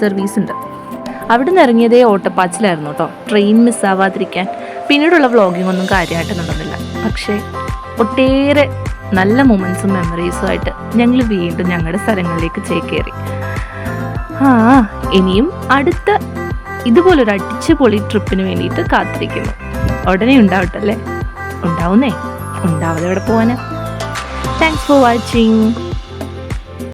സർവീസ് ഉണ്ട്. അവിടെ നിന്ന് ഇറങ്ങിയതേ ഓട്ടപ്പാച്ചിലായിരുന്നു കേട്ടോ, ട്രെയിൻ മിസ്സാവാതിരിക്കാൻ. പിന്നീടുള്ള വ്ളോഗിംഗ് ഒന്നും കാര്യമായിട്ട് നടന്നില്ല. പക്ഷേ ഒട്ടേറെ നല്ല മൊമെൻറ്റ്സും മെമ്മറീസും ആയിട്ട് ഞങ്ങൾ വീണ്ടും ഞങ്ങളുടെ സ്ഥലങ്ങളിലേക്ക് ചേക്കേറി. ഇനിയും അടുത്ത ഇതുപോലൊരു അടിച്ചുപൊളി ട്രിപ്പിന് വേണ്ടിയിട്ട് കാത്തിരിക്കുന്നു. ഉടനെ ഉണ്ടാവട്ടല്ലേ. ഉണ്ടാവുന്നേ, ഉണ്ടാവാതെ എവിടെ പോവാനാ. Thanks for watching.